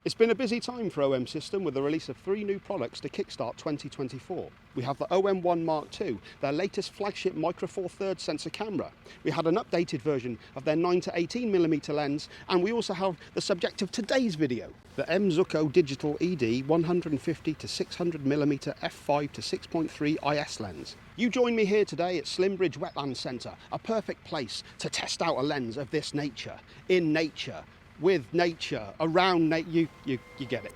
It's been a busy time for OM System with the release of 3 new products to kickstart 2024. We have the OM1 Mark II, their latest flagship micro four thirds sensor camera. We had an updated version of their 9 to 18mm lens, and we also have the subject of today's video, the M.Zuiko Digital ED 150 to 600mm F5.0-6.3 IS lens. You join me here today at Slimbridge Wetlands Centre, a perfect place to test out a lens of this nature, in nature, with nature, around nature, you get it.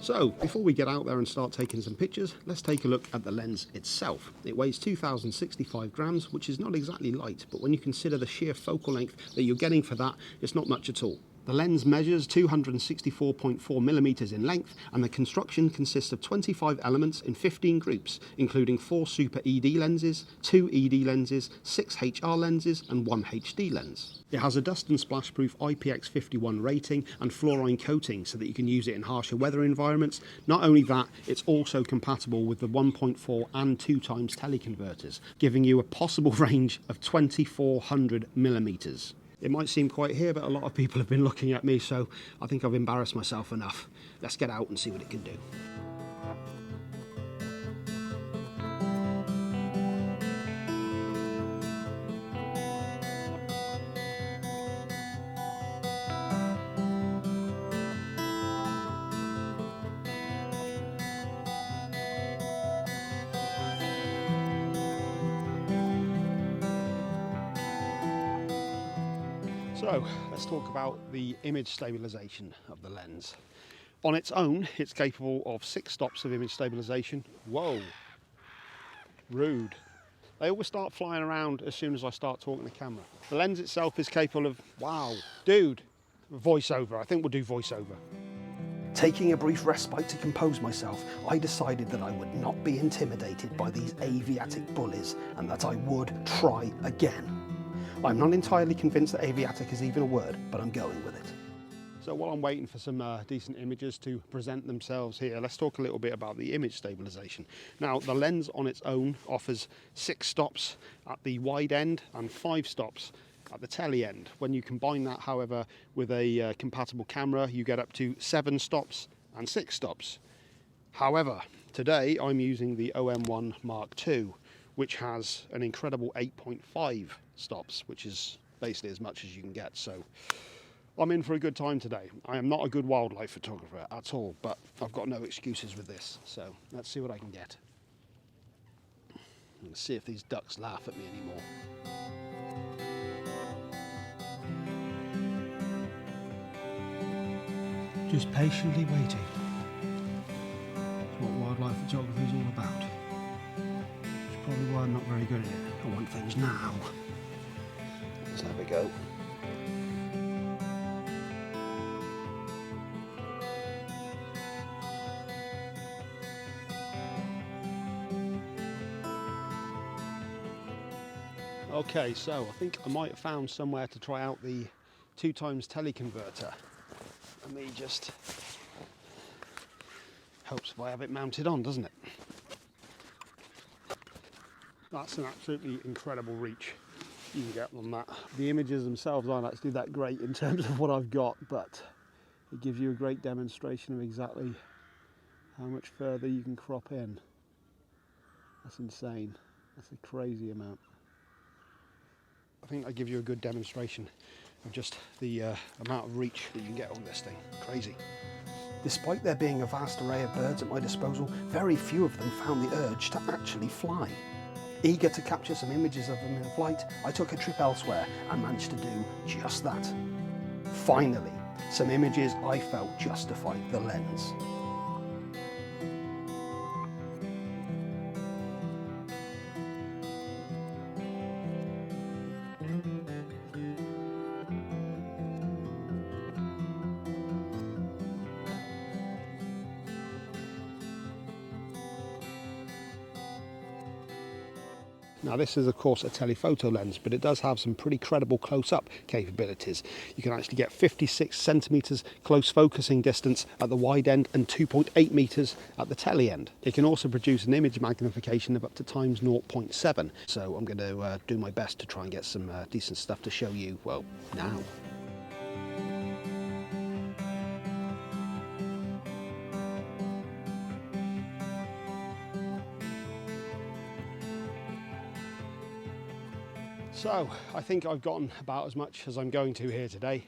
So, before we get out there and start taking some pictures, let's take a look at the lens itself. It weighs 2,065 grams, which is not exactly light, but when you consider the sheer focal length that you're getting for that, it's not much at all. The lens measures 264.4mm in length, and the construction consists of 25 elements in 15 groups, including 4 Super ED lenses, 2 ED lenses, 6 HR lenses and 1 HD lens. It has a dust and splash proof IPX51 rating and fluorine coating so that you can use it in harsher weather environments. Not only that, it's also compatible with the 1.4 and 2 times teleconverters, giving you a possible range of 2400mm. It might seem quiet here, but a lot of people have been looking at me, so I think I've embarrassed myself enough. Let's get out and see what it can do. So let's talk about the image stabilization of the lens. On its own, it's capable of 6 stops of image stabilization. Whoa, rude. They always start flying around as soon as I start talking to the camera. The lens itself is capable of, wow, dude, voiceover. I think we'll do voiceover. Taking a brief respite to compose myself, I decided that I would not be intimidated by these aviatic bullies and that I would try again. I'm not entirely convinced that aviatic is even a word, but I'm going with it. So while I'm waiting for some decent images to present themselves here, let's talk a little bit about the image stabilization. Now, the lens on its own offers 6 stops at the wide end and 5 stops at the tele end. When you combine that, however, with a compatible camera, you get up to 7 stops and 6 stops. However, today I'm using the OM1 Mark II, which has an incredible 8.5 stops, which is basically as much as you can get. So I'm in for a good time today. I am not a good wildlife photographer at all, but I've got no excuses with this. So let's see what I can get. Let's see if these ducks laugh at me anymore. Just patiently waiting. That's what wildlife photography is all about. It's probably why I'm not very good at it. I want things now. Let's have a go. Okay, so I think I might have found somewhere to try out the 2 times teleconverter. Let me just, helps if I have it mounted on, doesn't it? That's an absolutely incredible reach you can get on that. The images themselves aren't actually that great in terms of what I've got, but it gives you a great demonstration of exactly how much further you can crop in. That's insane. That's a crazy amount. I think I give you a good demonstration of just the amount of reach that you can get on this thing. Crazy. Despite there being a vast array of birds at my disposal, very few of them found the urge to actually fly. Eager to capture some images of them in flight, I took a trip elsewhere and managed to do just that. Finally, some images I felt justified the lens. Now this is of course a telephoto lens, but it does have some pretty credible close-up capabilities. You can actually get 56 centimeters close focusing distance at the wide end and 2.8 meters at the tele end. It can also produce an image magnification of up to times 0.7. So I'm going to do my best to try and get some decent stuff to show you, well, now. So I think I've gotten about as much as I'm going to here today.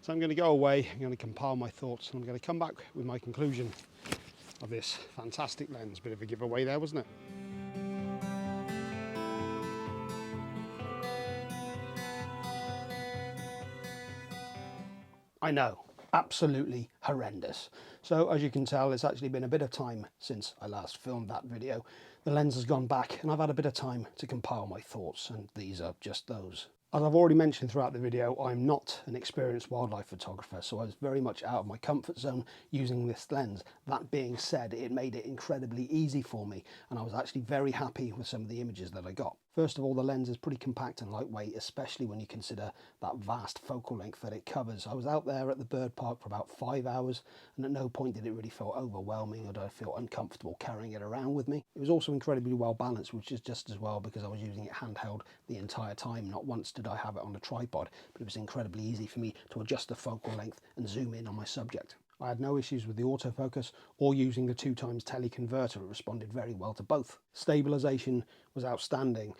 So I'm going to go away, I'm going to compile my thoughts, and I'm going to come back with my conclusion of this fantastic lens. Bit of a giveaway there, wasn't it? I know, absolutely horrendous. So as you can tell, it's actually been a bit of time since I last filmed that video. The lens has gone back and I've had a bit of time to compile my thoughts, and these are just those. As I've already mentioned throughout the video, I'm not an experienced wildlife photographer, so I was very much out of my comfort zone using this lens. That being said, it made it incredibly easy for me, and I was actually very happy with some of the images that I got. First of all, the lens is pretty compact and lightweight, especially when you consider that vast focal length that it covers. I was out there at the bird park for about 5 hours, and at no point did it really feel overwhelming or did I feel uncomfortable carrying it around with me. It was also incredibly well balanced, which is just as well because I was using it handheld the entire time. Not once did I have it on a tripod, but it was incredibly easy for me to adjust the focal length and zoom in on my subject. I had no issues with the autofocus or using the 2x teleconverter. It responded very well to both. Stabilization was outstanding,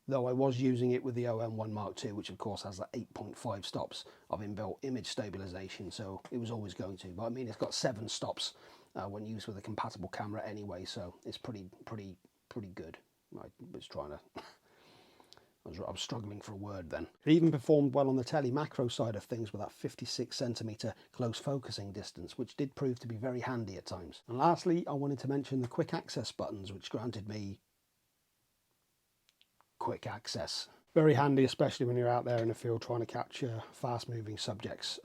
though I was using it with the OM1 Mark II, which of course has that 8.5 stops of inbuilt image stabilization, so it was always going to. But I mean, it's got 7 stops when used with a compatible camera anyway, so it's pretty good. I was trying to I was struggling for a word then. It even performed well on the tele macro side of things with that 56 centimeter close focusing distance, which did prove to be very handy at times. And lastly, I wanted to mention the quick access buttons, which granted me quick access. Very handy, especially when you're out there in the field trying to capture fast moving subjects.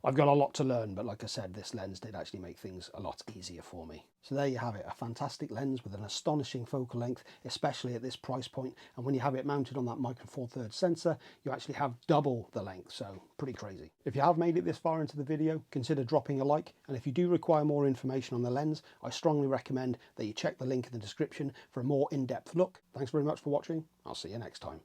I've got a lot to learn, but like I said, this lens did actually make things a lot easier for me. So there you have it, a fantastic lens with an astonishing focal length, especially at this price point. And when you have it mounted on that micro four thirds sensor, you actually have double the length, so pretty crazy. If you have made it this far into the video, consider dropping a like. And if you do require more information on the lens, I strongly recommend that you check the link in the description for a more in-depth look. Thanks very much for watching. I'll see you next time.